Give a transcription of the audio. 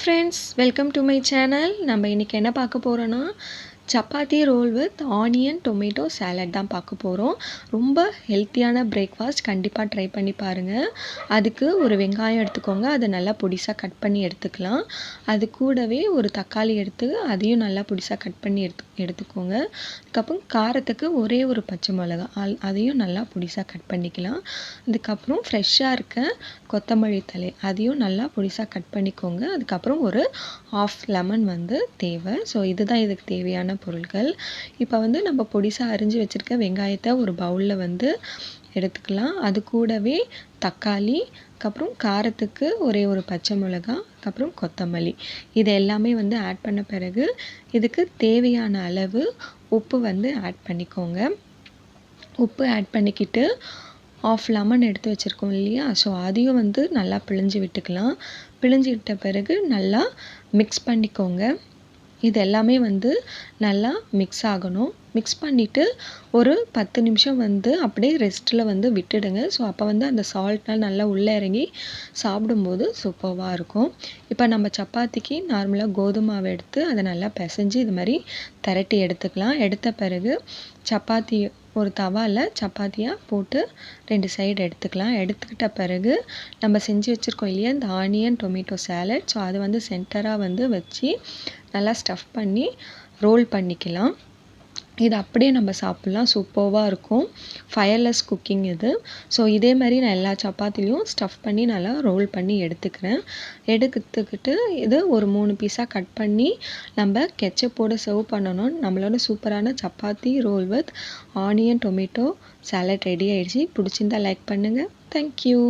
Friends, welcome to my channel. நம்ம இன்றைக்கி என்ன பார்க்க போகிறோன்னா, chapati roll with onion tomato salad தான் பார்க்க போகிறோம். ரொம்ப ஹெல்த்தியான பிரேக்ஃபாஸ்ட், கண்டிப்பாக ட்ரை பண்ணி பாருங்கள். அதுக்கு ஒரு வெங்காயம் எடுத்துக்கோங்க, அதை நல்லா பொடிசாக கட் பண்ணி எடுத்துக்கலாம். அது கூடவே ஒரு தக்காளி எடுத்து அதையும் நல்லா பொடிசாக கட் பண்ணி எடுத்துக்கோங்க. அதுக்கப்புறம் காரத்துக்கு ஒரே ஒரு பச்சை மிளகா, அதையும் நல்லா பொடிசாக கட் பண்ணிக்கலாம். அதுக்கப்புறம் ஃப்ரெஷ்ஷாக இருக்க கொத்தமல்லி தழை, அதையும் நல்லா பொடிசாக கட் பண்ணிக்கோங்க. அதுக்கப்புறம் ஒரு ஹாஃப் லெமன் தேவை. ஸோ இதுதான் இதுக்கு தேவையான பொருட்கள். இப்போ நம்ம பொடிசாக அரிஞ்சு வச்சுருக்க வெங்காயத்தை ஒரு பவுலில் எடுத்துக்கலாம். அது கூடவே தக்காளி, அதுக்கப்புறம் காரத்துக்கு ஒரே ஒரு பச்சை மிளகாய், அதுக்கப்புறம் கொத்தமல்லி, இது எல்லாமே ஆட் பண்ண பிறகு இதுக்கு தேவையான அளவு உப்பு ஆட் பண்ணிக்கோங்க. உப்பு ஆட் பண்ணிக்கிட்டு ஆஃப் லெமன் எடுத்து வச்சுருக்கோம் இல்லையா, ஸோ அதையும் நல்லா பிழிஞ்சு விட்டுக்கலாம். பிழிஞ்சு விட்ட பிறகு நல்லா மிக்ஸ் பண்ணிக்கோங்க. இது எல்லாமே நல்லா மிக்ஸ் ஆகணும். மிக்ஸ் பண்ணிவிட்டு ஒரு 10 நிமிஷம் அப்படியே ரெஸ்ட்டில் விட்டுடுங்க. ஸோ அப்போ அந்த சால்ட்லாம் நல்லா உள்ளே இறங்கி சாப்பிடும்போது சூப்பராக இருக்கும். இப்போ நம்ம சப்பாத்திக்கு நார்மலாக கோதுமை மாவு எடுத்து அதை நல்லா பிசைஞ்சு இது மாதிரி திரட்டி எடுத்துக்கலாம். எடுத்த பிறகு சப்பாத்தி ஒரு தவாவில் சப்பாத்தியாக போட்டு 2 சைடு எடுத்துக்கலாம். எடுத்துக்கிட்ட பிறகு நம்ம செஞ்சு வச்சுருக்கோம் இல்லையா இந்த ஆனியன் டொமேட்டோ சாலட், ஸோ அது சென்டராக வச்சு நல்லா ஸ்டஃப் பண்ணி ரோல் பண்ணிக்கலாம். இது அப்படியே நம்ம சாப்பிட்லாம், சூப்பராக இருக்கும். ஃபயர்லெஸ் குக்கிங் இது. ஸோ இதே மாதிரி நான் எல்லா சப்பாத்திலையும் ஸ்டஃப் பண்ணி நல்லா ரோல் பண்ணி எடுத்துக்கிறேன். எடுத்துக்கிட்டு இது ஒரு 3 பீஸாக கட் பண்ணி நம்ம கெச்சப்போடு சர்வ் பண்ணணும். நம்மளோட சூப்பரான chapati roll with onion tomato salad ready ஆகிடுச்சு. பிடிச்சிருந்தா லைக் பண்ணுங்கள். தேங்க்யூ.